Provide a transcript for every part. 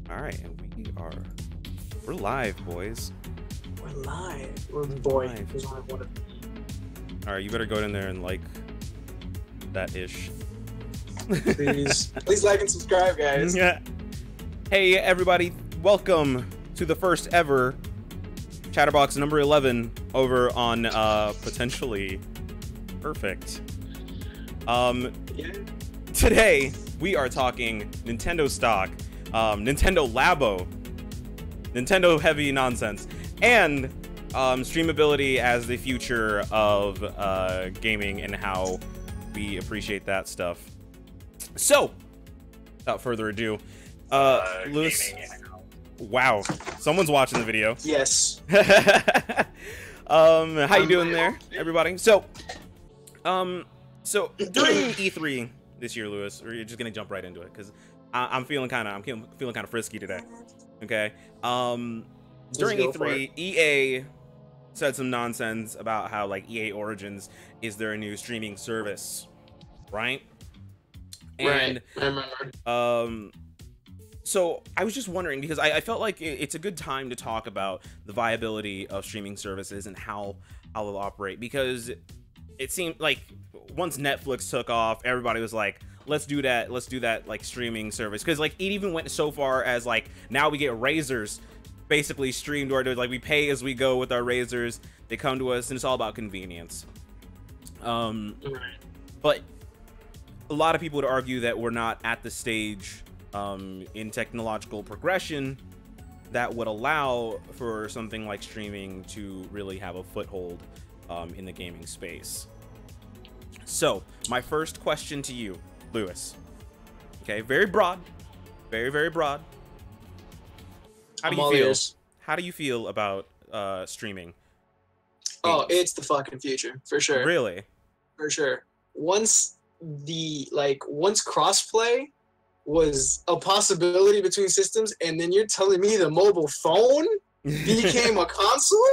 All right, and we're live, boys. We're live. We're live. There's only one of them. All right, you better go in there and like that ish. Please like and subscribe, guys. Yeah. Hey, everybody, welcome to the first ever Chatterbox number 11 over on potentially perfect. Yeah. Today we are talking Nintendo stock, Nintendo Labo, Nintendo heavy nonsense, and streamability as the future of gaming and how we appreciate that stuff. So, without further ado, Lewis. Wow, someone's watching the video. Yes. How you doing there, everybody? So during E3 this year, Lewis, or you're just gonna jump right into it because I'm feeling kind of frisky today. Okay. During E3, EA said some nonsense about how like EA Origins is their new streaming service, right? And right. I remember. So I was just wondering because I felt like it's a good time to talk about the viability of streaming services and how they'll operate, because it seemed like once Netflix took off, everybody was like, let's do that like streaming service, because like it even went so far as like now we get razors basically streamed, or like we pay as we go with our razors. They come to us and it's all about convenience. But a lot of people would argue that we're not at the stage in technological progression that would allow for something like streaming to really have a foothold in the gaming space. So my first question to you, Lewis, okay, very broad, very broad. How do you feel? How do you feel about streaming? Oh, it's the fucking future for sure. Really? For sure. Once crossplay was a possibility between systems, and then you're telling me the mobile phone became a console?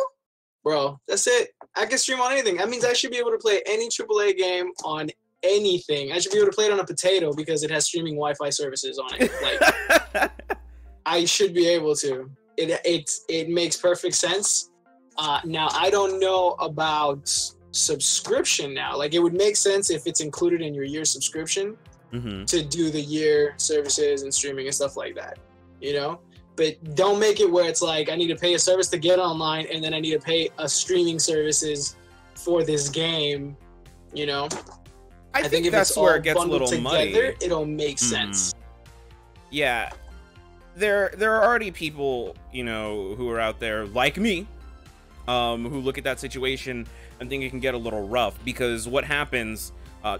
Bro, that's it. I can stream on anything. That means I should be able to play any AAA game on anything. I should be able to play it on a potato because it has streaming Wi-Fi services on it. Like, I should be able to. It makes perfect sense. Now, I don't know about subscription now. Like, it would make sense if it's included in your year subscription to do the year services and streaming and stuff like that, you know? But don't make it where it's like, I need to pay a service to get online and then I need to pay a streaming services for this game, you know? I think if that's it's where all it gets a little together, muddy. It'll make sense. Yeah. There are already people, you know, who are out there like me, who look at that situation and think it can get a little rough, because what happens,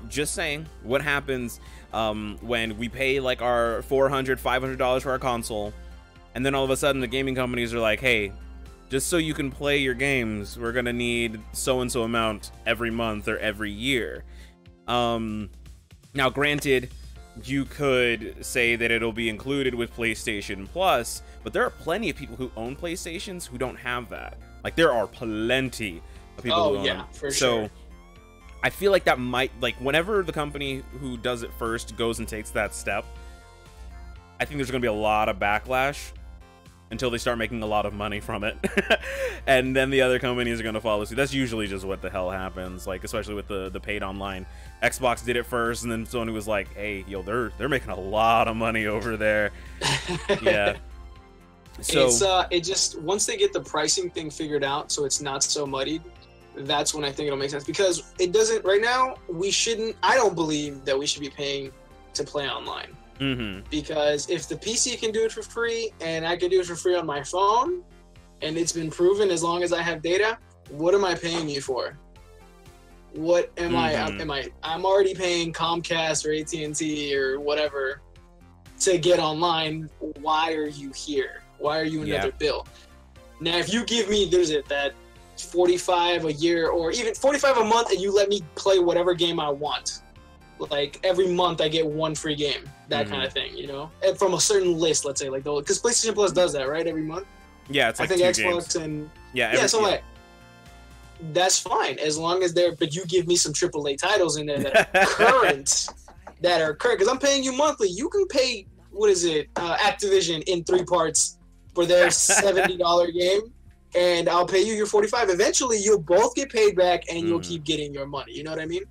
just saying, what happens when we pay like our $400, $500 for our console, and then all of a sudden the gaming companies are like, hey, just so you can play your games, we're gonna need so-and-so amount every month or every year. Now granted, you could say that it'll be included with PlayStation Plus, but there are plenty of people who own PlayStations who don't have that. Like, there are plenty of people who own them. For sure. So I feel like that might, like, whenever the company who does it first goes and takes that step, I think there's going to be a lot of backlash until they start making a lot of money from it. And then the other companies are going to follow suit. That's usually just what the hell happens, like, especially with the paid online. Xbox did it first, and then Sony was like, hey, yo, they're making a lot of money over there. Yeah. So it just, once they get the pricing thing figured out so it's not so muddied, that's when I think it'll make sense, because it doesn't right now. I don't believe that we should be paying to play online. Because if the PC can do it for free and I can do it for free on my phone, and it's been proven as long as I have data, what am I paying you for? What am I'm already paying Comcast or AT&T or whatever to get online. Why are you here? Why are you another bill? Now, if you give me, that $45 a year or even $45 a month, and you let me play whatever game I want, like every month I get one free game, that kind of thing, you know, and from a certain list, let's say, like, because PlayStation Plus does that, right? Every month. Yeah, it's like I think Xbox games. Like that's fine as long as but you give me some AAA titles in there that are current, because I'm paying you monthly. You can pay what is it, Activision in 3 parts for their $70 game, and I'll pay you your 45. Eventually, you'll both get paid back, and you'll keep getting your money. You know what I mean?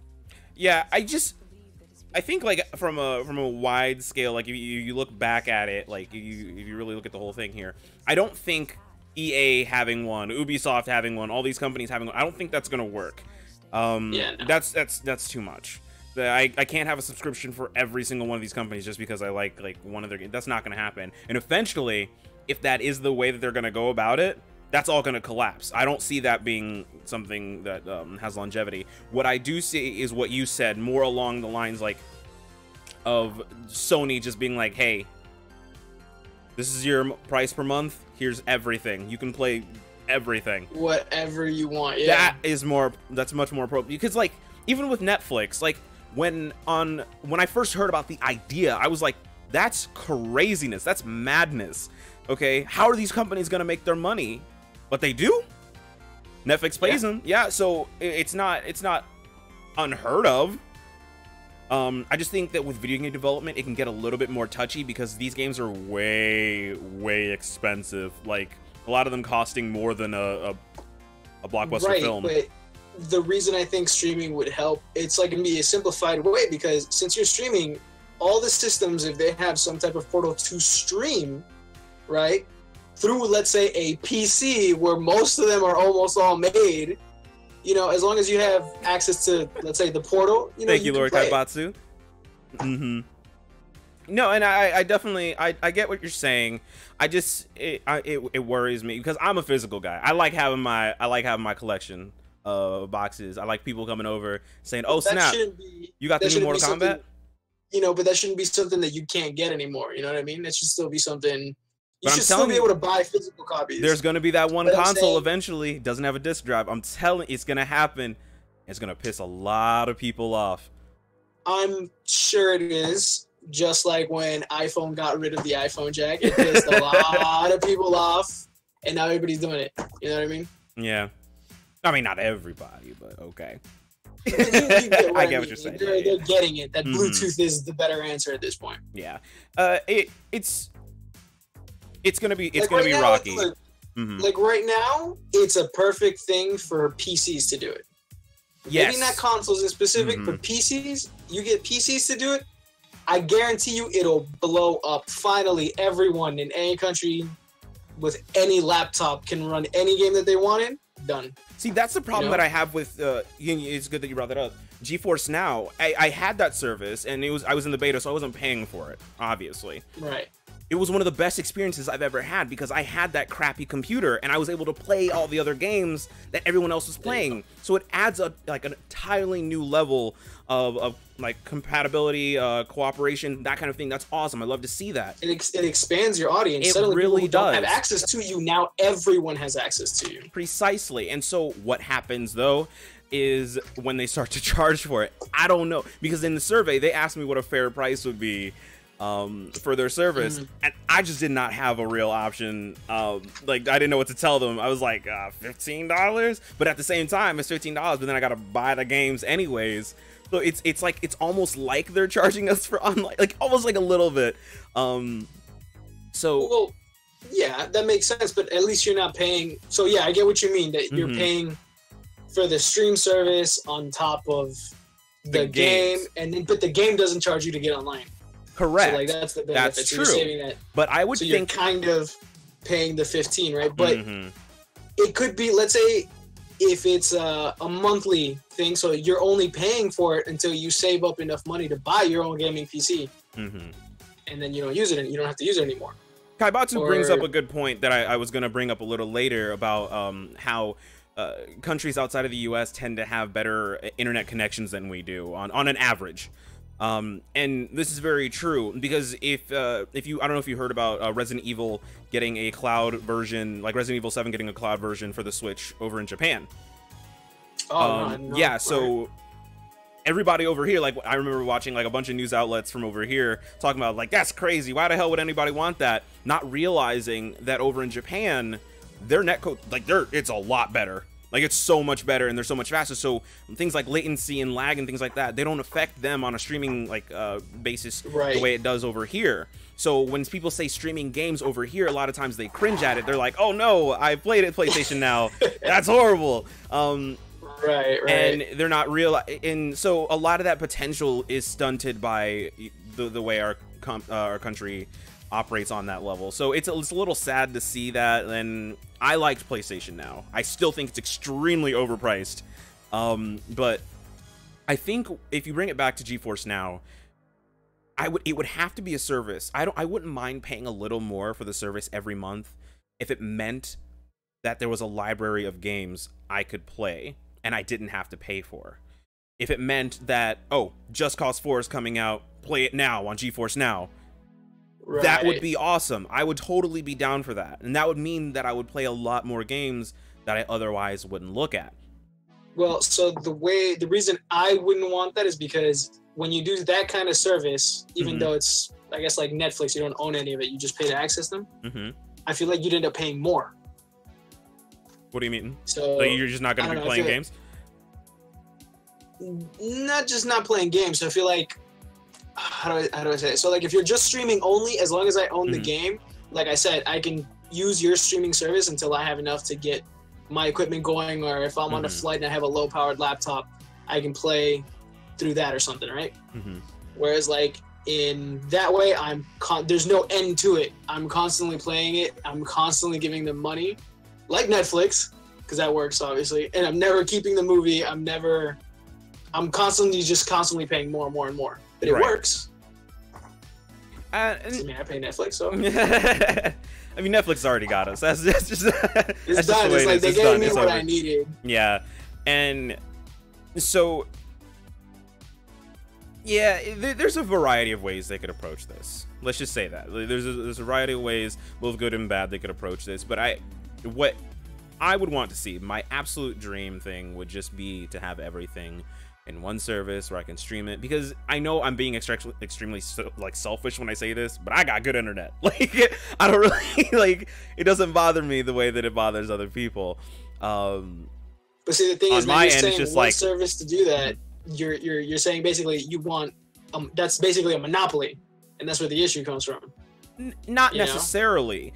Yeah, I think like from a wide scale, like if you look back at it, like if you really look at the whole thing here, I don't think EA having one, Ubisoft having one, all these companies having one, I don't think that's gonna work. Yeah, no. That's too much. I can't have a subscription for every single one of these companies just because I like one of their games. That's not gonna happen. And eventually, if that is the way that they're gonna go about it, that's all going to collapse. I don't see that being something that has longevity. What I do see is what you said, more along the lines like of Sony just being like, hey, this is your price per month. Here's everything. You can play everything. Whatever you want. Yeah. That's much more appropriate. Because like, even with Netflix, like when I first heard about the idea, I was like, that's craziness. That's madness. Okay. How are these companies going to make their money? But they do. Netflix pays them. Yeah, so it's not unheard of. I just think that with video game development, it can get a little bit more touchy because these games are way expensive. Like a lot of them costing more than a blockbuster film. But the reason I think streaming would help, it's like gonna be a simplified way, because since you're streaming, all the systems, if they have some type of portal to stream, right? Through, let's say, a PC where most of them are almost all made, you know, as long as you have access to, let's say, the portal, you know, Thank you, Lord Kaibatsu. No, and I definitely I get what you're saying. I just it worries me because I'm a physical guy. I like having my collection of boxes. I like people coming over saying, "Oh snap, you got the new Mortal Kombat." You know, but that shouldn't be something that you can't get anymore. You know what I mean? That should still be something. You should still be able to buy physical copies. There's going to be that one console eventually doesn't have a disc drive. I'm telling you, it's going to happen. It's going to piss a lot of people off. I'm sure it is. Just like when iPhone got rid of the iPhone jack, it pissed a lot of people off, and now everybody's doing it. You know what I mean? Yeah. I mean, not everybody, but okay. You get I get what you're saying. They're getting it. That Bluetooth is the better answer at this point. Yeah. It's gonna be rocky. Like right now, it's a perfect thing for PCs to do it. Yes. Maybe not consoles in specific, but PCs. You get PCs to do it. I guarantee you, it'll blow up. Finally, everyone in any country with any laptop can run any game that they wanted. Done. See, that's the problem that I have with. It's good that you brought that up. GeForce Now. I had that service, and I was in the beta, so I wasn't paying for it. Obviously. Right. It was one of the best experiences I've ever had because I had that crappy computer and I was able to play all the other games that everyone else was playing. So it adds an entirely new level of like compatibility, cooperation, that kind of thing. That's awesome. I love to see that. It expands your audience. It Suddenly really people does. Don't have access to you. Now everyone has access to you. Precisely. And so what happens though is when they start to charge for it, I don't know, because in the survey they asked me what a fair price would be for their service, and I just did not have a real option. Like I didn't know what to tell them. I was like, $15, but at the same time, it's $15, but then I gotta buy the games anyways. So it's like it's almost like they're charging us for online, like almost like a little bit. So well, yeah, that makes sense, but at least you're not paying. So yeah, I get what you mean, that you're paying for the stream service on top of the game, and then but the game doesn't charge you to get online. Correct. So like that's the benefit. That's so true. You're saving that. But I would so think you're kind of paying the 15, right? But it could be, let's say, if it's a monthly thing, so you're only paying for it until you save up enough money to buy your own gaming PC, and then you don't use it, and you don't have to use it anymore. Kaibatsu brings up a good point that I was going to bring up a little later about how countries outside of the U.S. tend to have better internet connections than we do on an average. And this is very true because if you, I don't know if you heard about Resident Evil getting a cloud version, like Resident Evil 7 getting a cloud version for the Switch over in Japan. No, yeah, so everybody over here, like I remember watching like a bunch of news outlets from over here talking about like, that's crazy. Why the hell would anybody want that? Not realizing that over in Japan, their netcode, like it's a lot better. Like, it's so much better and they're so much faster. So things like latency and lag and things like that, they don't affect them on a streaming like basis the way it does over here. So when people say streaming games over here, a lot of times they cringe at it. They're like, oh no, I played it PlayStation Now. That's horrible. Right. And they're not real. And so a lot of that potential is stunted by the way our country operates on that level. So it's a little sad to see that. And I liked PlayStation Now. I still think it's extremely overpriced. But I think if you bring it back to GeForce Now, it would have to be a service. I wouldn't mind paying a little more for the service every month if it meant that there was a library of games I could play and I didn't have to pay for. If it meant that, oh, Just Cause 4 is coming out, play it now on GeForce Now. That would be awesome. I would totally be down for that. And that would mean that I would play a lot more games that I otherwise wouldn't look at. Well, so the reason I wouldn't want that is because when you do that kind of service, even though it's, I guess, like Netflix, you don't own any of it, you just pay to access them, I feel like you'd end up paying more. What do you mean? So like you're just not going to be playing games? Not just not playing games. So I feel like, how do I say it? So like if you're just streaming only, as long as I own the game, like I said, I can use your streaming service until I have enough to get my equipment going, or if I'm on a flight and I have a low powered laptop, I can play through that or something, right? Whereas like in that way, there's no end to it. I'm constantly playing it. I'm constantly giving them money, like Netflix, because that works obviously. And I'm never keeping the movie. I'm constantly paying more and more and more. But it works. I mean, I pay Netflix, so. I mean, Netflix already got us. That's just. It's done. It's like they gave me what I needed. Yeah, and so. Yeah, there's a variety of ways they could approach this. Let's just say that there's a variety of ways, both good and bad, they could approach this. But what I would want to see, my absolute dream thing would just be to have everything in one service where I can stream it, because I know I'm being extremely like selfish when I say this, but I got good internet. Like I don't really like it doesn't bother me the way that it bothers other people. But see, the thing is, man, you're saying just one service to do that. You're saying basically you want that's basically a monopoly, and that's where the issue comes from. Not necessarily.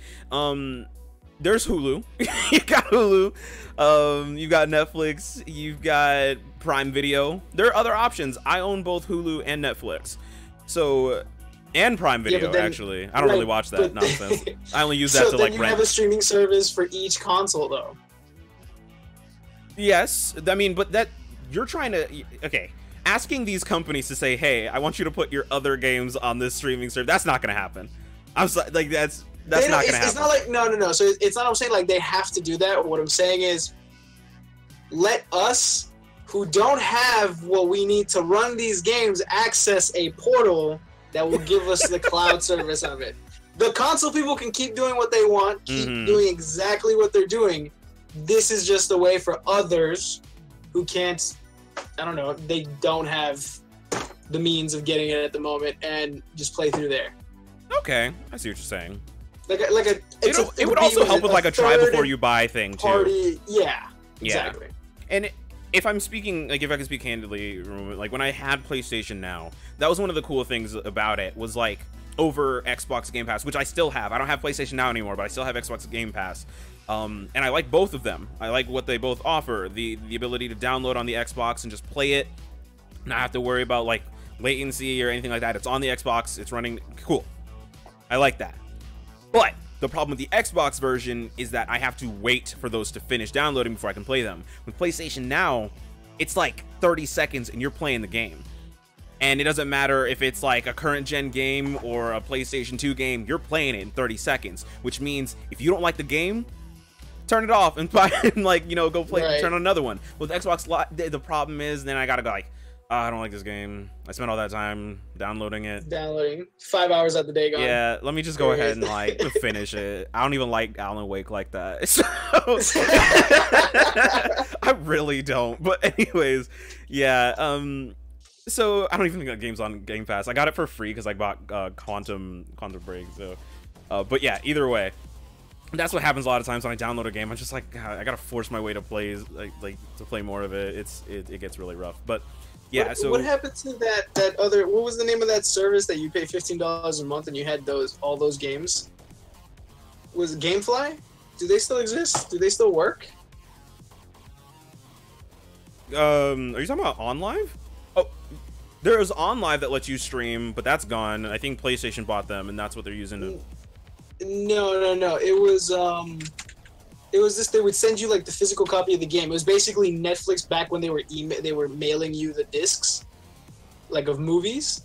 There's Hulu. You got Hulu. You've got Netflix. You've got Prime Video. There are other options. I own both Hulu and Netflix. So, and Prime Video, actually. I don't really watch that nonsense. I only use that to like rent. So then you have a streaming service for each console, though. Yes. I mean, but that you're trying to... Okay. Asking these companies to say, hey, I want you to put your other games on this streaming service, that's not going to happen. I'm sorry, like, that's not going to happen. It's not like, no. So it's not, I'm saying like they have to do that. What I'm saying is, let us, who don't have what we need to run these games, access a portal that will give us the cloud service of it. The console people can keep doing what they want, keep doing exactly what they're doing. This is just a way for others who can't, I don't know, they don't have the means of getting it at the moment, and just play through there. Okay, I see what you're saying. It would also help with like a try before you buy thing too. Yeah, exactly. And if I'm speaking, like if I can speak candidly, like when I had PlayStation Now, that was one of the cool things about it, was like over Xbox Game Pass, which I still have. I don't have PlayStation Now anymore, but I still have Xbox Game Pass. And I like both of them. I like what they both offer. The ability to download on the Xbox and just play it, not have to worry about like latency or anything like that. It's on the Xbox, it's running cool. I like that. But the problem with the Xbox version is that I have to wait for those to finish downloading before I can play them. With PlayStation Now, it's like 30 seconds and you're playing the game. And it doesn't matter if it's like a current gen game or a PlayStation 2 game, you're playing it in 30 seconds, which means if you don't like the game, turn it off and like, you know, go play, turn on another one. With Xbox Live, the problem is then I gotta go like, oh, I don't like this game. I spent all that time downloading it. 5 hours out the day gone. Yeah, let me just go ahead and like finish it. I don't even like Alan Wake like that. So I really don't. But anyways, yeah. So I don't even think that game's on Game Pass. I got it for free because I bought Quantum Break. So, but yeah, either way. That's what happens a lot of times when I download a game. I'm just like, God, I gotta force my way to play, like to play more of it. It gets really rough. But yeah, so what happened to that other? What was the name of that service that you pay $15 a month and you had all those games? Was it GameFly? Do they still exist? Do they still work? Are you talking about OnLive? Oh, there's OnLive that lets you stream, but that's gone. I think PlayStation bought them, and that's what they're using to... No. It was this. They would send you like the physical copy of the game. It was basically Netflix back when they were mailing you the discs, like of movies,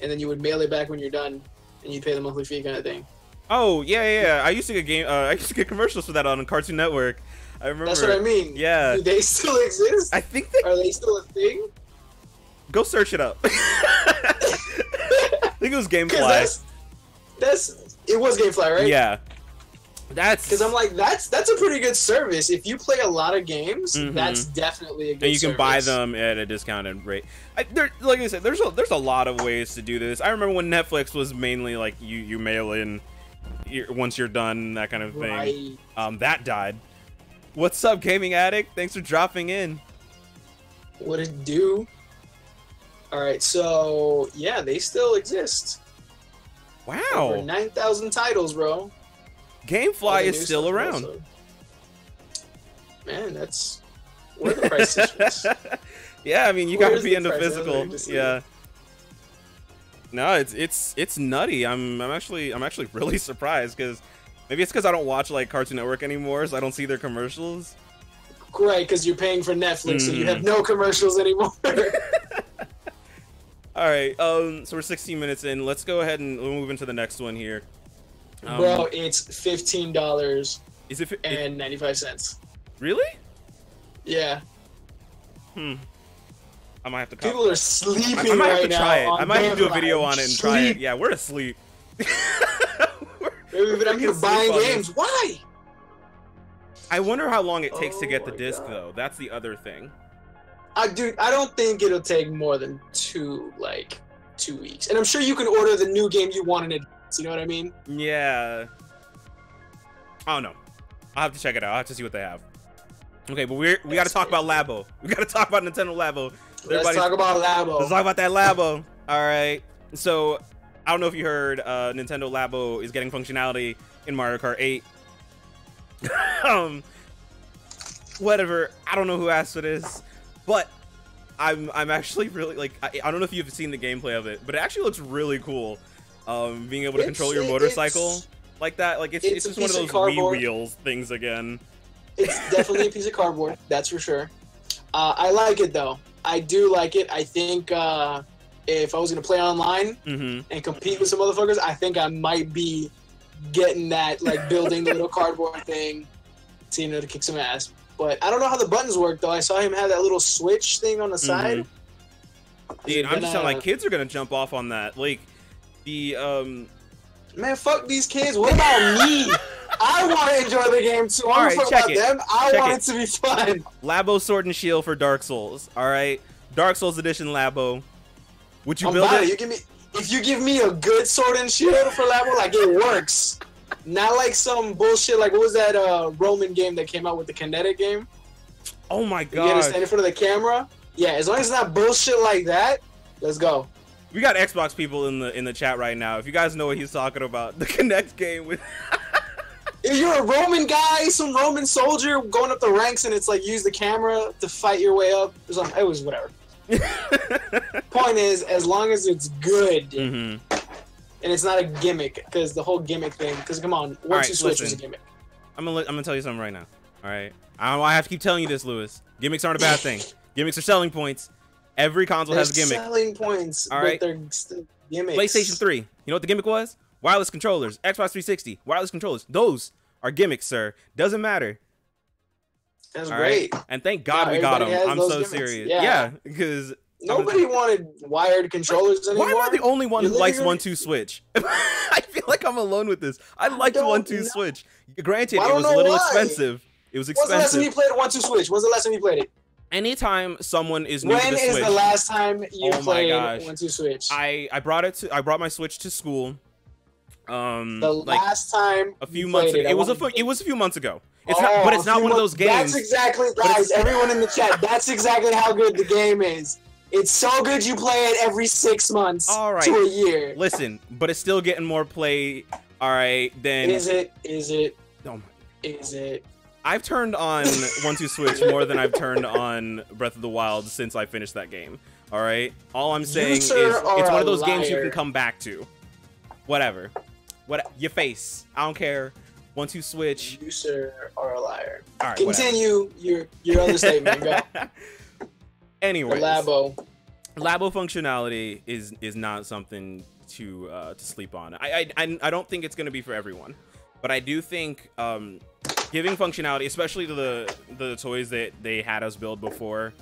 and then you would mail it back when you're done, and you pay the monthly fee kind of thing. Oh yeah. I used to get I used to get commercials for that on Cartoon Network. I remember. That's what I mean. Yeah. Do they still exist? I think they... Are they still a thing? Go search it up. I think it was GameFly. It was GameFly, right? Yeah. That's because I'm like that's a pretty good service. If you play a lot of games, that's definitely a good. And you can service. buy them at a discounted rate. Like I said, there's a lot of ways to do this. I remember when Netflix was mainly like you mail in once you're done, that kind of thing. Right. That died. What's up, Gaming Addict? Thanks for dropping in. What it do? All right, so yeah, they still exist. Wow. Over 9,000 titles, bro. GameFly is still around. Also. Man, that's where the price is. Yeah, I mean, you gotta be into physical. Yeah. No, it's nutty. I'm actually really surprised because maybe it's because I don't watch like Cartoon Network anymore, so I don't see their commercials. Right, because you're paying for Netflix, so you have no commercials anymore. All right, so we're 16 minutes in. Let's go ahead and move into the next one here. Bro, it's $15. Is it and 95 cents? Really? Yeah. I might have to. People are sleeping I might have to try it. I might have to do a video on it and try it. Yeah, we're asleep. But I'm here buying games. Why? I wonder how long it takes to get the disc, though. That's the other thing. Dude, I don't think it'll take more than 2 weeks. And I'm sure you can order the new game you want in advance. You know what I mean? Yeah. I don't know. I'll have to check it out. I'll have to see what they have. Okay, but we got to talk about Labo. We got to talk about Nintendo Labo. Let's talk about Labo. Let's talk about that Labo. All right. So, I don't know if you heard, Nintendo Labo is getting functionality in Mario Kart 8. Whatever. I don't know who asked for this, but I'm actually really like I don't know if you've seen the gameplay of it, but it actually looks really cool. Being able to control your motorcycle like that, like it's just one of those Wii wheels things again. It's definitely a piece of cardboard, that's for sure. I like it though. I do like it. I think if I was gonna play online and compete with some motherfuckers, I think I might be getting that, like building the little cardboard thing to to kick some ass. But I don't know how the buttons work though. I saw him have that little switch thing on the side. Dude, I'm just telling, like, kids are gonna jump off on that. Like the man, fuck these kids. What about me? I want to enjoy the game too. I don't care about them. I want it to be fun. Labo Sword and Shield for Dark Souls. All right, Dark Souls Edition Labo. Would you build it? If you give me a good Sword and Shield for Labo, like it works. Not like some bullshit. Like what was that Roman game that came out with the kinetic game? Oh my god! You gotta stand in front of the camera. Yeah, as long as it's not bullshit like that, let's go. We got Xbox people in the chat right now. If you guys know what he's talking about, the Kinect game with. If you're a Roman guy, some Roman soldier going up the ranks, and it's like use the camera to fight your way up. It was whatever. Point is, as long as it's good, and it's not a gimmick, because the whole gimmick thing. Because come on, once you switch was a gimmick. I'm gonna tell you something right now. All right, I have to keep telling you this, Lewis. Gimmicks aren't a bad thing. Gimmicks are selling points. Every console has a gimmick. Selling points, all right? But they're still gimmicks. PlayStation 3. You know what the gimmick was? Wireless controllers. Xbox 360. Wireless controllers. Those are gimmicks, sir. Doesn't matter. That's great. Right? And thank God we got them. I'm so serious. Yeah, because nobody wanted wired controllers anymore. Why am I the only one who likes 1-2 switch? I feel like I'm alone with this. I liked 1-2 switch. Granted, it was a little expensive. It was expensive. When's the last time you played a 1-2 switch? When's the last time you played it? Anytime someone is new to the Switch. When is the last time you played 1-2 switch? I brought my Switch to school. The like last time a few months ago. It was a few months ago. It's not, but it's not one of those games. That's exactly, guys. Everyone in the chat. That's exactly how good the game is. It's so good you play it every 6 months to a year. Listen, but it's still getting more play. All right, then. Is it? Oh my. Is it? I've turned on 1-2 Switch more than I've turned on Breath of the Wild since I finished that game. All right. All I'm saying is it's one of those games you can come back to. Whatever. What your face? I don't care. 1-2 Switch. You sir are a liar. All right. Continue your other statement. Go. Anyway, Labo functionality is not something to sleep on. I don't think it's going to be for everyone, but I do think giving functionality, especially to the toys that they had us build before,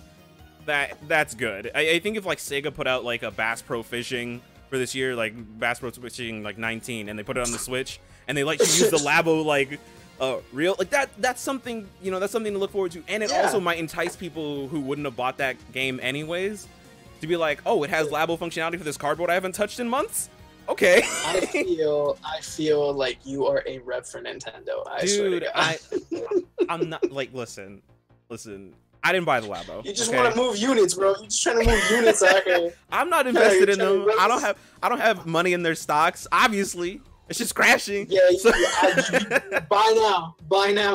that's good. I think if like Sega put out like a Bass Pro Fishing for this year, like Bass Pro Fishing like 19, and they put it on the Switch, and they let you use the Labo like real, like that's something, you know, that's something to look forward to, and it also might entice people who wouldn't have bought that game anyways to be like, oh, it has Labo functionality for this cardboard I haven't touched in months. Okay. I feel like you are a rep for Nintendo. Dude, I'm not like, listen. I didn't buy the Labo. You just want to move units, bro. You're just trying to move units out here. I'm not invested in them. I don't have money in their stocks. Obviously, it's just crashing. Yeah. Buy now.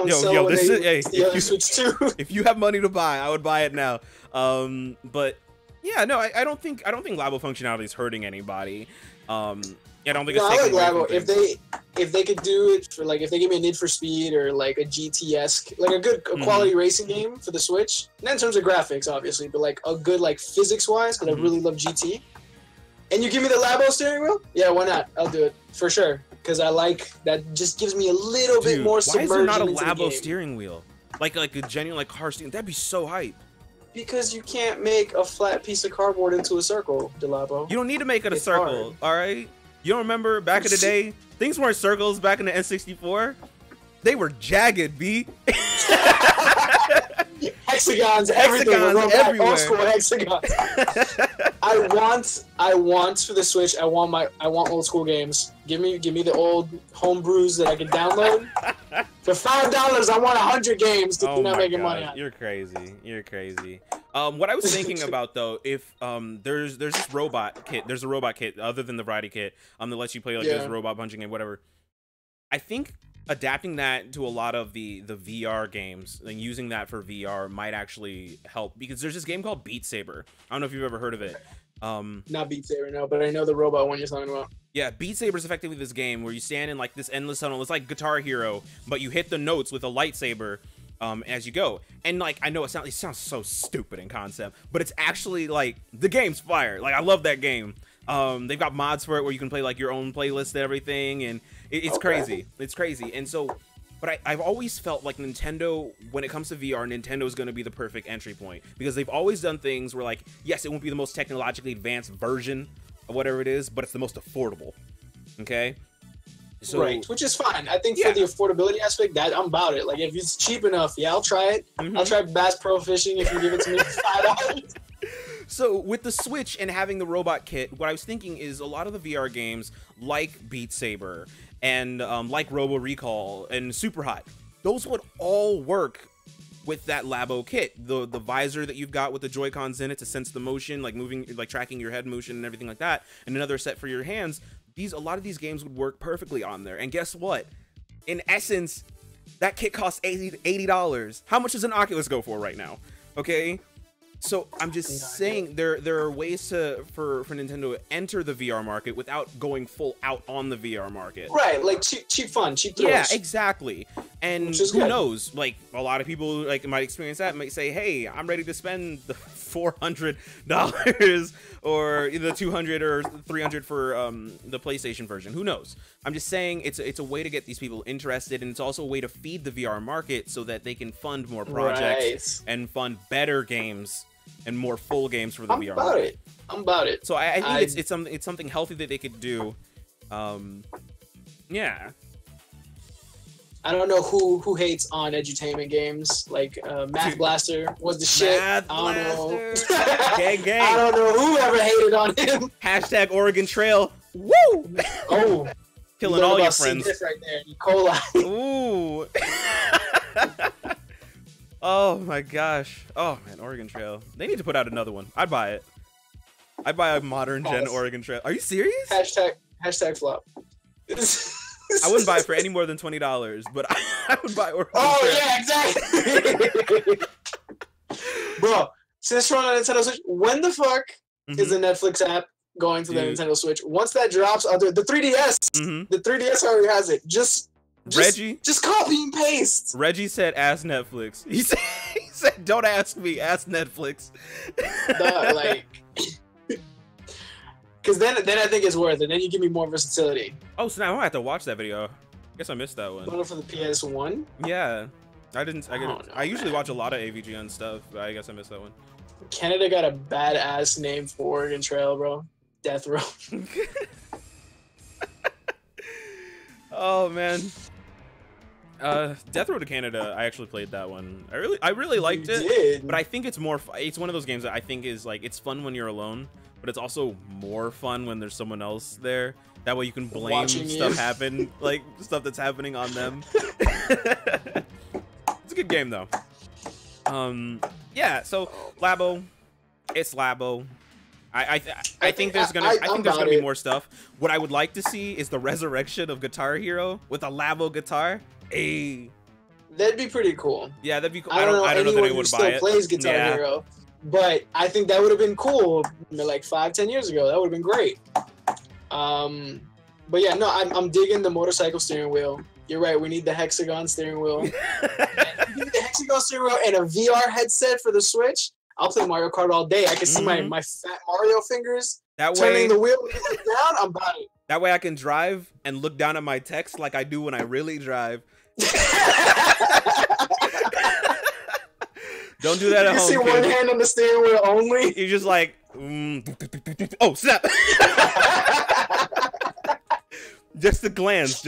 And sell when the other Switch too. If you have money to buy, I would buy it now. But yeah, no, I don't think Labo functionality is hurting anybody. I don't think it's taking away from things. If they could do it for, like, if they give me a Need for Speed or like a GT-esque, like a good quality racing game for the Switch, not in terms of graphics obviously, but like a good like physics wise, because I really love GT, and you give me the Labo steering wheel, yeah, why not? I'll do it for sure, because I like that. Just gives me a little bit more submersion. Why is there not a Labo steering wheel, like a genuine like car steering? That'd be so hype. Because you can't make a flat piece of cardboard into a circle, Delabo. You don't need to make it a circle, all right? You don't remember back in the day? Things weren't circles back in the N64. They were jagged, B. Hexagons everywhere. Everywhere. Old school hexagons. I want for the Switch. I want old school games. Give me the old homebrews that I can download. For $5, I want 100 games to not making money on. You're crazy. What I was thinking about though, if there's this robot kit, there's a robot kit other than the variety kit, that lets you play like this robot punching game, whatever. I think adapting that to a lot of the VR games and using that for VR might actually help, because there's this game called Beat Saber. I don't know if you've ever heard of it. Not Beat Saber, no, but I know the robot one you're talking about. Yeah, Beat Saber is effectively this game where you stand in like this endless tunnel. It's like Guitar Hero, but you hit the notes with a lightsaber as you go. And like, I know it sounds so stupid in concept, but it's actually like, the game's fire. Like, I love that game. They've got mods for it where you can play like your own playlist and everything, and it's crazy. It's crazy. And so, but I've always felt like Nintendo, when it comes to VR, Nintendo is going to be the perfect entry point, because they've always done things where, like, yes, it won't be the most technologically advanced version of whatever it is, but it's the most affordable. Okay. So, right, which is fine. I think for the affordability aspect, that I'm about it. Like, if it's cheap enough, yeah, I'll try it. I'll try Bass Pro Fishing if you give it to me for $5. So with the Switch and having the robot kit, what I was thinking is a lot of the VR games like Beat Saber and like Robo Recall and Super Hot, those would all work with that Labo kit. The visor that you've got with the Joy-Cons in it to sense the motion, like moving, like tracking your head motion and everything like that, and another set for your hands. A lot of these games would work perfectly on there. And guess what? In essence, that kit costs $80. How much does an Oculus go for right now? Okay. So I'm just saying there are ways for Nintendo to enter the VR market without going full out on the VR market. Right, like cheap fun, cheap thrills. Yeah, exactly. And who knows? Like, a lot of people like might experience that, might say, "Hey, I'm ready to spend the $400 or the $200 or $300 for the PlayStation version." Who knows? I'm just saying it's a way to get these people interested, and it's also a way to feed the VR market so that they can fund more projects and fund better games and more full games for the VR market. I'm about it. So I think it's something healthy that they could do. Yeah. I don't know who hates on edutainment games. Like Math Blaster was the shit. I don't know. Gang. I don't know who ever hated on him. # Oregon Trail. Woo! Oh, Killing all your C. friends. diff right there. E. coli. Ooh. Oh my gosh. Oh man, Oregon Trail. They need to put out another one. I'd buy it. I'd buy a modern gen Oregon Trail. Are you serious? Hashtag flop. I wouldn't buy it for any more than $20, but I would buy Oregon Trail. Yeah, exactly. Bro, since we're on the Nintendo Switch, when the fuck is the Netflix app going to the Nintendo Switch? Once that drops, I'll do it. The 3DS. The 3DS already has it. Just copy and paste. Reggie said, "Ask Netflix." He said, "Don't ask me. Ask Netflix." Like, because then I think it's worth it. Then you give me more versatility. Oh snap! I might have to watch that video. I guess I missed that one. For the PS1. Yeah, I usually watch a lot of AVG and stuff, but I guess I missed that one. Canada got a badass name for Oregon Trail, bro. Death Row. Oh man. Death Row to Canada, I actually played that one. I really liked it, but I think it's more it's one of those games that I think is like, it's fun when you're alone, but it's also more fun when there's someone else there. That way you can blame stuff happen, like stuff that's happening on them. It's a good game though. Yeah, so Labo, it's Labo. I think there's gonna be more stuff. What I would like to see is the resurrection of Guitar Hero with a Labo guitar. Hey, that'd be pretty cool. Yeah, that'd be cool. I don't know if anyone anyone who would buy still it. plays Guitar Hero, but I think that would have been cool like 5-10 years ago. That would have been great. But yeah, no, I'm digging the motorcycle steering wheel. You're right. We need the hexagon steering wheel. We need the hexagon steering wheel and a VR headset for the Switch. I'll play Mario Kart all day. I can see my fat Mario fingers turning the wheel down. I'm about it. That way I can drive and look down at my text like I do when I really drive. Don't do that at home. You see one hand on the steering wheel only. You're just like, oh snap! Just a glance,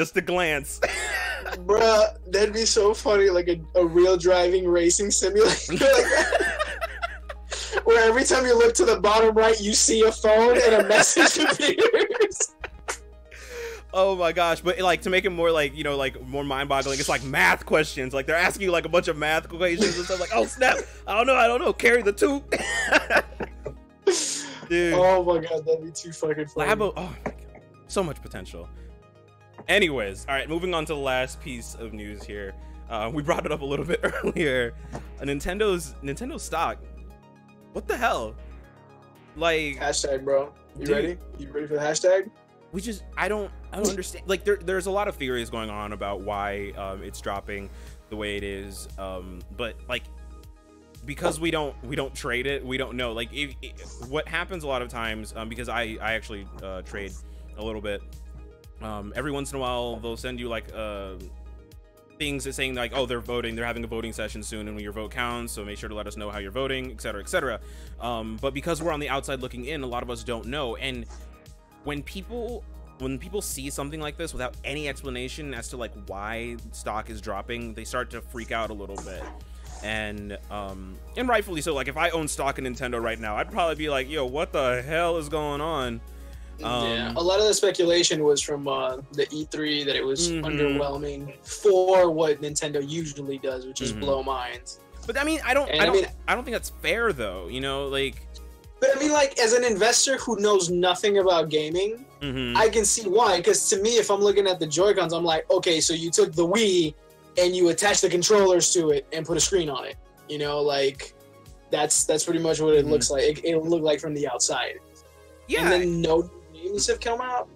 Bruh, that'd be so funny, like a real driving racing simulator. Where every time you look to the bottom right, you see a phone and a message appears. Oh my gosh, but like to make it more like, you know, like more mind-boggling, it's like math questions. Like they're asking you like a bunch of math equations and stuff. Like, oh snap! I don't know. Carry the two. Dude. Oh my god, that'd be too fucking funny. Labo, oh my god, so much potential. Anyways, all right, moving on to the last piece of news here. We brought it up a little bit earlier. Nintendo stock. What the hell? Like hashtag, bro. You ready? You ready for the hashtag? I don't understand. Like there's a lot of theories going on about why it's dropping the way it is. But like because we don't trade it, we don't know. Like what happens a lot of times, because I actually trade a little bit. Every once in a while they'll send you like things that saying like, oh, they're having a voting session soon and your vote counts, so make sure to let us know how you're voting, etc., etc. But because we're on the outside looking in, a lot of us don't know. And when people see something like this without any explanation as to like why stock is dropping, they start to freak out a little bit. And rightfully so. Like if I own stock in Nintendo right now, I'd probably be like, yo, what the hell is going on? Yeah, a lot of the speculation was from the E3 that it was underwhelming for what Nintendo usually does, which is blow minds. But I mean, I don't think that's fair though. You know, like. But I mean, like as an investor who knows nothing about gaming, I can see why. Because to me, if I'm looking at the Joy-Cons, I'm like, okay, so you took the Wii and you attached the controllers to it and put a screen on it. You know, like that's pretty much what it looks like. It'll look like from the outside. Yeah. And then no games have come out.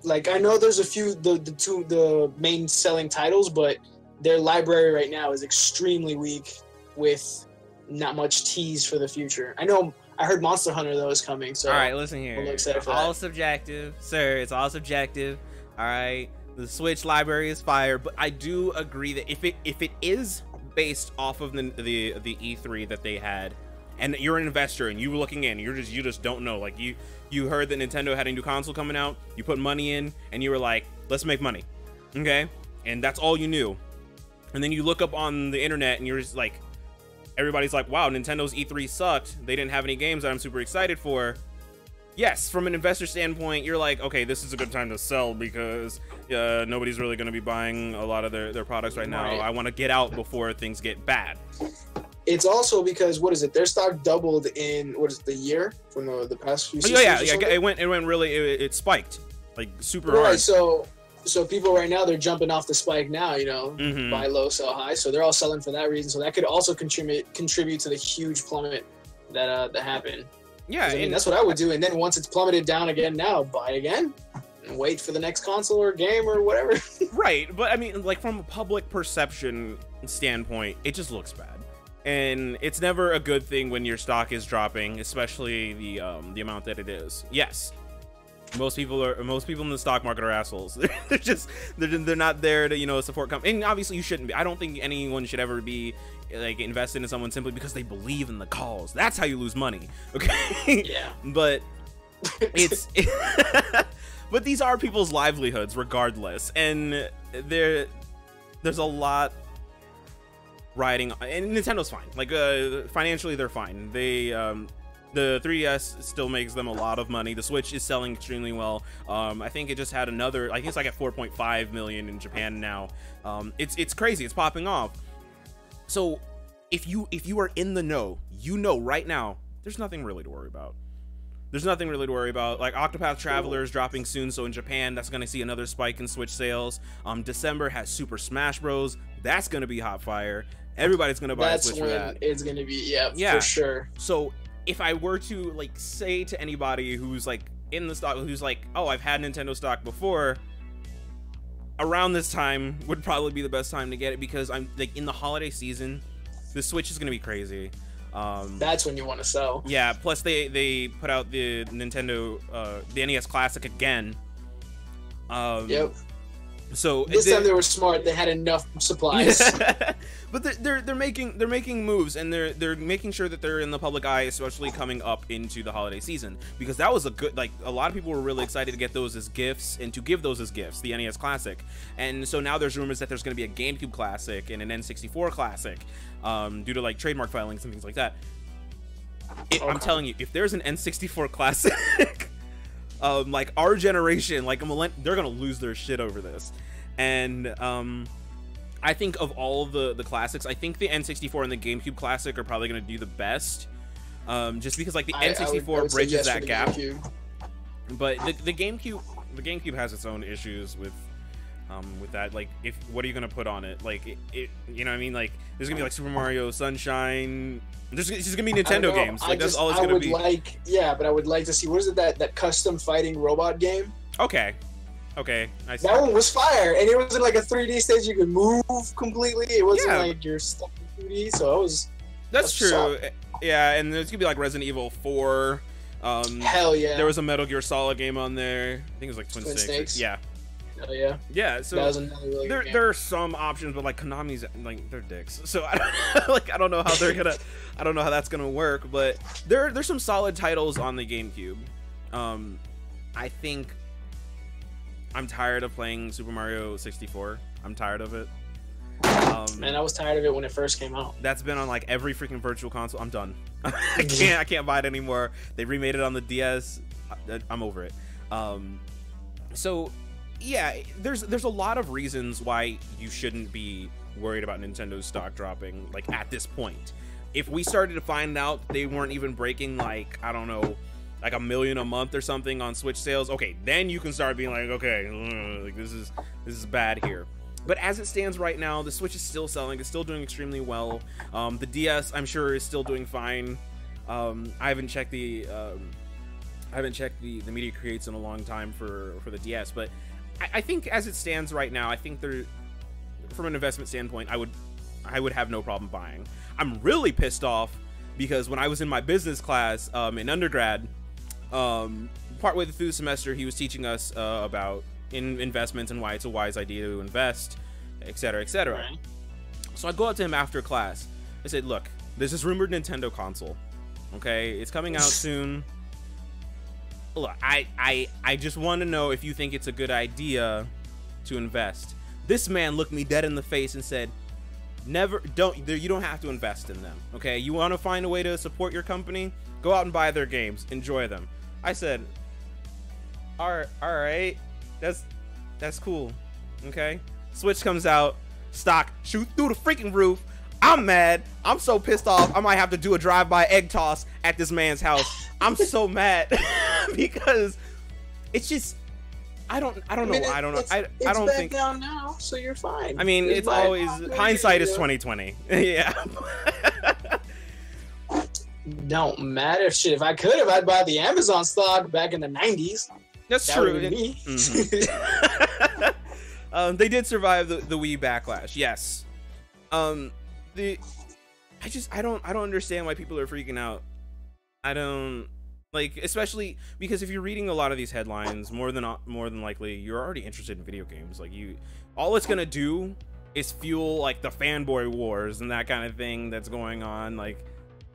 Like I know there's a few the main selling titles, but their library right now is extremely weak with not much tease for the future. I heard Monster Hunter though is coming. So all right, listen here. It's all subjective, sir. It's all subjective. All right, the Switch library is fire, but I do agree that if it is based off of the E3 that they had, and you're an investor and you were looking in, you just don't know. Like you heard that Nintendo had a new console coming out, you put money in, and you were like, let's make money, okay? And that's all you knew. And then you look up on the internet and you're just like, everybody's like, wow, Nintendo's E3 sucked. They didn't have any games that I'm super excited for. yes, from an investor standpoint, you're like, okay, this is a good time to sell because nobody's really going to be buying a lot of their products right now. I want to get out before things get bad. It's also because, what is it? Their stock doubled in, what is it, the year from the past few seasons? Yeah. It went really, it spiked like super hard. Right. So people right now, they're jumping off the spike now, you know, buy low, sell high. So they're all selling for that reason. So that could also contribute to the huge plummet that happened. Yeah, I mean, that's what I would do. And then once it's plummeted down again, now buy again and wait for the next console or game or whatever. Right, but I mean, like from a public perception standpoint, it just looks bad. And it's never a good thing when your stock is dropping, especially the amount that it is. Yes, most people in the stock market are assholes. they're not there to, you know, support company. And obviously you shouldn't be. I don't think anyone should ever be like invested in someone simply because they believe in the cause. That's how you lose money. Okay. Yeah. But it's but these are people's livelihoods regardless, and there's a lot riding, and Nintendo's fine. Like financially they're fine. They the 3DS still makes them a lot of money. The Switch is selling extremely well. I think it just had another, I think it's like at 4.5 million in Japan now. It's crazy. It's popping off. So if you are in the know, you know right now there's nothing really to worry about. There's nothing really to worry about. Like Octopath Traveler is dropping soon, so in Japan that's going to see another spike in Switch sales. December has Super Smash Bros. That's going to be hot fire. Everybody's going to buy a Switch for that. It's going to be, yeah, for sure. So if I were to like say to anybody who's like in the stock, who's like, oh, I've had Nintendo stock before, around this time would probably be the best time to get it, because I'm like in the holiday season, the Switch is going to be crazy. That's when you want to sell. Yeah, plus they put out the Nintendo the NES Classic again. Yep. So this time they were smart. They had enough supplies. But they're making moves, and they're making sure that they're in the public eye, especially coming up into the holiday season, because that was a good, like, a lot of people were really excited to get those as gifts and to give those as gifts, the NES Classic. And so now there's rumors that there's going to be a GameCube Classic and an N64 Classic, due to like trademark filings and things like that. I'm telling you, if there's an N64 Classic, like our generation, like they're gonna lose their shit over this. And I think of all of the classics, I think the N64 and the GameCube Classic are probably gonna do the best, just because like the N64 I would bridges that gap. GameCube. But the GameCube has its own issues with that. Like, what are you gonna put on it? Like it you know what I mean? Like there's gonna be like Super Mario Sunshine. It's just gonna be Nintendo games. Like that's all it's gonna be. But I would like to see, what is it, that custom fighting robot game? Okay. I see. That one was fire, and it was in like a 3D stage. You could move completely. It wasn't like you're stuck in 2D. So it was. That's true. Solid. Yeah, and there's gonna be like Resident Evil 4. Hell yeah. There was a Metal Gear Solid game on there. I think it was like Twin Snakes. Yeah. Oh yeah. Yeah, so that was another really good game. There are some options, but like Konami's like, they're dicks. So I don't know how they're gonna I don't know how that's gonna work, but there's some solid titles on the GameCube. I think I'm tired of playing Super Mario 64. I'm tired of it. Man, I was tired of it when it first came out. That's been on like every freaking virtual console. I'm done. I can't buy it anymore. They remade it on the DS. I'm over it. So yeah, there's a lot of reasons why you shouldn't be worried about Nintendo's stock dropping, like at this point. If we started to find out they weren't even breaking, like, I don't know, like 1 million a month or something on Switch sales, okay, then you can start being like, okay, like this is bad here. But as it stands right now, the Switch is still selling. It's still doing extremely well. The DS, I'm sure, is still doing fine. I haven't checked the media creates in a long time for the DS, but I think as it stands right now, I think from an investment standpoint, I would have no problem buying. I'm really pissed off because when I was in my business class in undergrad, partway through the semester, he was teaching us about investments and why it's a wise idea to invest, etc., etc. Right. So I go up to him after class. I said, "Look, there's this rumored Nintendo console. Okay, it's coming out soon. Look, I just want to know if you think it's a good idea to invest." This man looked me dead in the face and said, you don't have to invest in them. Okay, you want to find a way to support your company? Go out and buy their games, enjoy them. I said, all right, that's cool. Okay, Switch comes out, stock, shoot through the freaking roof. I'm mad. I'm so pissed off. I might have to do a drive-by egg toss at this man's house. I'm so mad because it's just I don't know. I don't know. I don't think down now, so you're fine. I mean, it's always hindsight is 2020. Yeah. Don't matter. Shit, if I could have, I'd buy the Amazon stock back in the 90s. That's that true. Me. Mm-hmm. They did survive the Wii backlash. Yes. I don't understand why people are freaking out. I don't like, especially because if you're reading a lot of these headlines, more than likely you're already interested in video games. Like, all it's gonna do is fuel like the fanboy wars and that kind of thing that's going on. Like,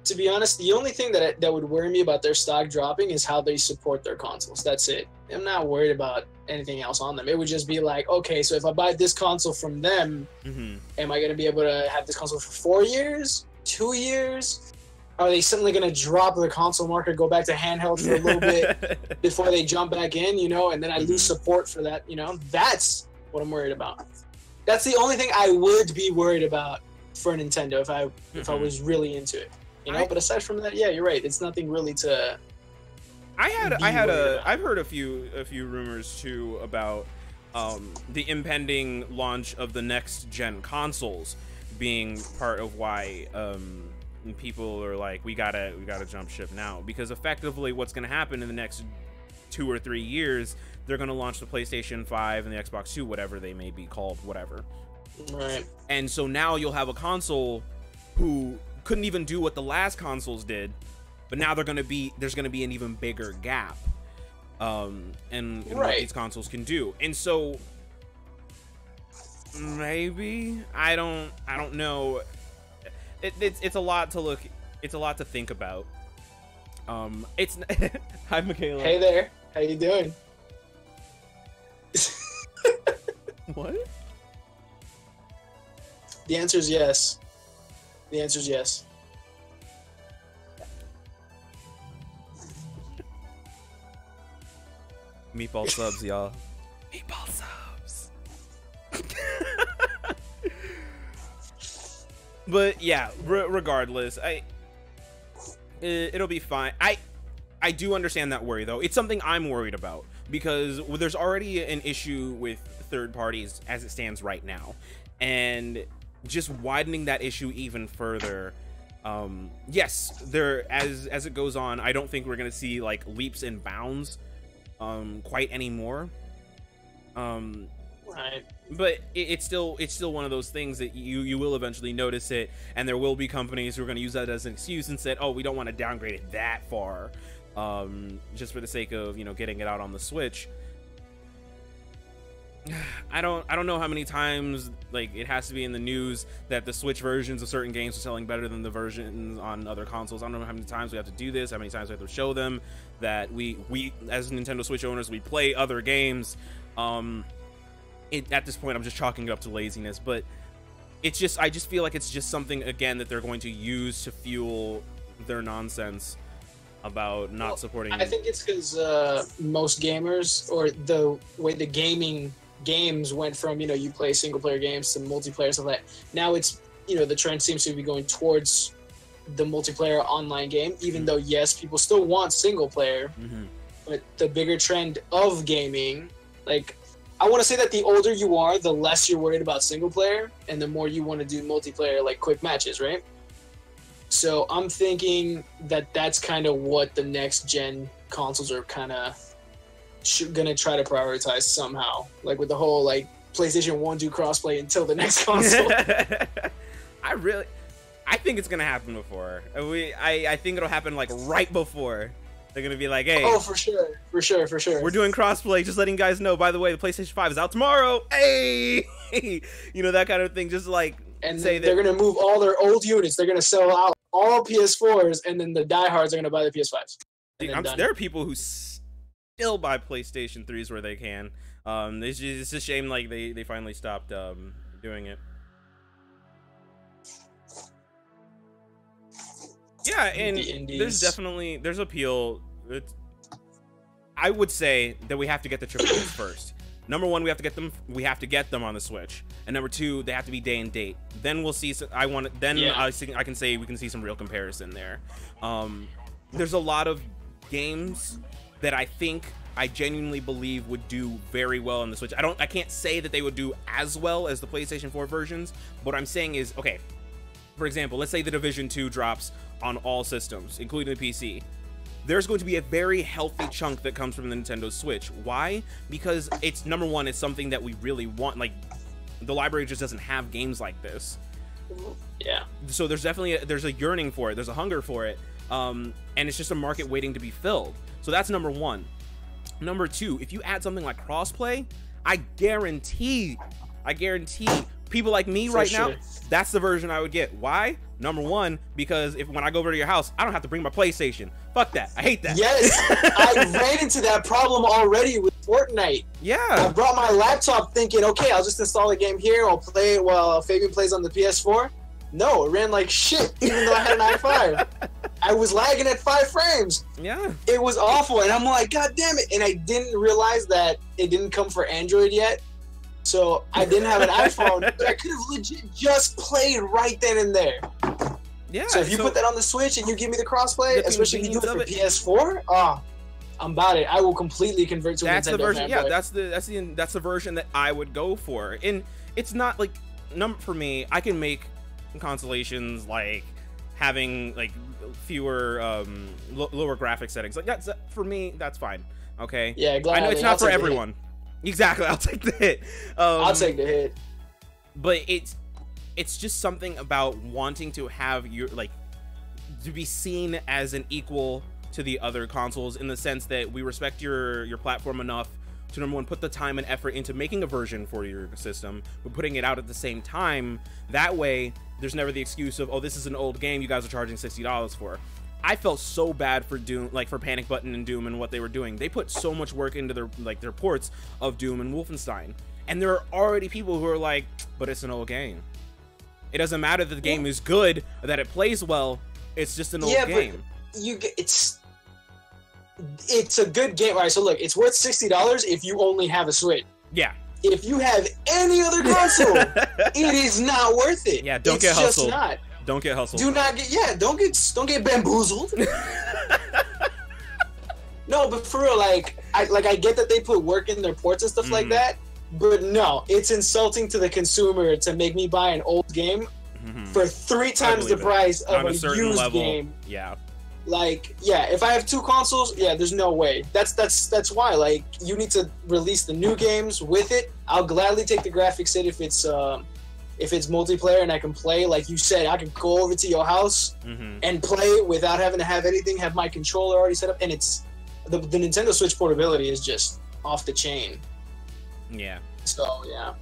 to be honest, the only thing that would worry me about their stock dropping is how they support their consoles. That's it. I'm not worried about anything else on them. It would just be like, okay, so if I buy this console from them, am I going to be able to have this console for 4 years, 2 years? Are they suddenly going to drop the console market, go back to handheld for a little bit before they jump back in, you know, and then I lose support for that, you know? That's what I'm worried about. That's the only thing I would be worried about for Nintendo if I was really into it. You know, but aside from that, yeah, you're right. It's nothing really to. I've heard a few rumors too about the impending launch of the next gen consoles being part of why people are like, we gotta jump ship now, because effectively what's gonna happen in the next 2 or 3 years, they're gonna launch the PlayStation 5 and the Xbox 2, whatever they may be called, whatever. Right. And so now you'll have a console who couldn't even do what the last consoles did, but now there's gonna be an even bigger gap in what these consoles can do. And so maybe I don't know, it's a lot to look, it's a lot to think about. It's hi Michaela. Hey there, how you doing? What? The answer is yes. The answer is yes. Meatball subs, y'all. Meatball subs. But yeah, regardless, it'll be fine. I do understand that worry though. It's something I'm worried about because there's already an issue with third parties as it stands right now, and just widening that issue even further. Yes, as it goes on, I don't think we're gonna see like leaps and bounds quite anymore. Right. But it's still one of those things that you will eventually notice it, and there will be companies who are going to use that as an excuse and said, oh, we don't want to downgrade it that far, just for the sake of, you know, getting it out on the Switch. I don't know how many times like it has to be in the news that the Switch versions of certain games are selling better than the versions on other consoles. I don't know how many times we have to do this, how many times we have to show them that we as Nintendo Switch owners, we play other games. At this point, I'm just chalking it up to laziness, but it's just, I just feel like it's just something again that they're going to use to fuel their nonsense about not supporting. I think it's because most gamers, or the way the gaming games went from, you know, you play single player games to multiplayer stuff like that. Now it's, you know, the trend seems to be going towards the multiplayer online game, even though yes, people still want single player, but the bigger trend of gaming, like, I want to say that the older you are, the less you're worried about single player, and the more you want to do multiplayer, like quick matches, right? So I'm thinking that that's kind of what the next gen consoles are kind of gonna try to prioritize somehow, like with the whole like PlayStation 1 do crossplay until the next console. I think it's gonna happen before. I think it'll happen like right before. They're gonna be like, hey, oh, for sure. We're doing crossplay, just letting you guys know, by the way, the PlayStation 5 is out tomorrow. Hey, you know, that kind of thing. Just like, and say they're gonna move all their old units. They're gonna sell out all PS4s, and then the diehards are gonna buy the PS5s. There are people who still buy PlayStation 3s where they can. It's a shame like they finally stopped doing it. Yeah, and there's appeal. I would say that we have to get the AAAs first. Number one, we have to get them. We have to get them on the Switch, and number two, they have to be day and date. Then we'll see. I can say we can see some real comparison there. There's a lot of games that I genuinely believe would do very well on the Switch. I can't say that they would do as well as the PlayStation 4 versions. But what I'm saying is, okay, for example, let's say The Division 2 drops on all systems, including the PC. There's going to be a very healthy chunk that comes from the Nintendo Switch. Why? Because it's, number one, it's something that we really want. Like, the library just doesn't have games like this. Yeah. So there's definitely there's a yearning for it. There's a hunger for it. And it's just a market waiting to be filled. So that's number one. Number two, if you add something like crossplay, I guarantee people like me right now, that's the version I would get. Why? Number one, because when I go over to your house, I don't have to bring my PlayStation. Fuck that. I hate that. Yes, I ran into that problem already with Fortnite. Yeah. I brought my laptop thinking, okay, I'll just install a game here. I'll play it while Fabian plays on the PS4. No, it ran like shit, even though I had an i5. I was lagging at 5 frames. Yeah. It was awful, and I'm like, God damn it. And I didn't realize that it didn't come for Android yet. So I didn't have an iPhone. I could have legit just played right then and there. Yeah. So if you put that on the Switch and you give me the crossplay, especially if you do it for PS4, I'm about it. I will completely convert to a Nintendo the version. fanboy. Yeah, that's the version that I would go for. And it's not like for me. I can make consolations like having like fewer lower graphic settings. Like that's for me. That's fine. Okay. Yeah. I know it's not for everyone. Exactly. I'll take the hit. I'll take the hit. But it's just something about wanting to have your to be seen as an equal to the other consoles, in the sense that we respect your platform enough to, number one, put the time and effort into making a version for your system, but putting it out at the same time. That way there's never the excuse of, oh, this is an old game you guys are charging $60 for. I felt so bad for Doom, for Panic Button and Doom and what they were doing. They put so much work into their ports of Doom and Wolfenstein, and there are already people who are like, but it's an old game. It doesn't matter that the game is good or that it plays well. It's just an old game. But it's a good game. All right, so look, it's worth $60 if you only have a Switch. Yeah. If you have any other console, it is not worth it. Yeah, don't get hustled. Just not. Don't get hustled. Do not get don't get bamboozled. No, but for real, I get that they put work in their ports and stuff like that, but no, it's insulting to the consumer to make me buy an old game for 3 times the price of a used game. Yeah. If I have 2 consoles, there's no way. That's why, you need to release the new games with it. I'll gladly take the graphics hit if it's multiplayer and I can play. Like you said, I can go over to your house and play without having to have anything, have my controller already set up, and it's the Nintendo Switch portability is just off the chain. Yeah. So, yeah.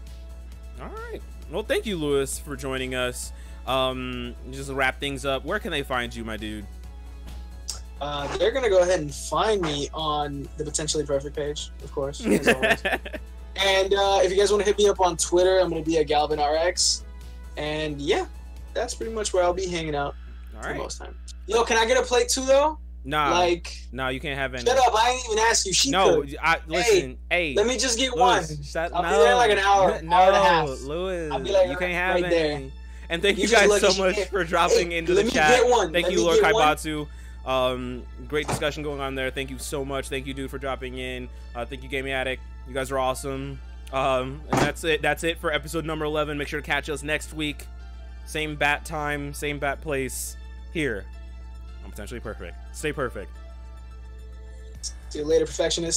All right. Well, thank you, Lewis, for joining us. Just to wrap things up, where can they find you, my dude? They're going to go ahead and find me on the Potentially Perfect page, of course, as always. And if you guys want to hit me up on Twitter, I'm going to be at GalvinRX. And yeah, that's pretty much where I'll be hanging out for most time. Yo, can I get a plate too, though? Nah. No, you can't have any. Shut up. I ain't even ask you. Listen. Hey. Let me just get Lewis, one. I'll be there in like an hour and a half. Lewis, I'll be like, you can't have right any. there. And thank you guys so much for dropping into the chat. Thank you, Lord Kaibatsu. Great discussion going on there. Thank you so much. Thank you, dude, for dropping in. Thank you, Gaming Addict. You guys are awesome. And that's it for episode number 11. Make sure to catch us next week. Same bat time, same bat place. Here on Potentially Perfect. Stay perfect. See you later, perfectionists.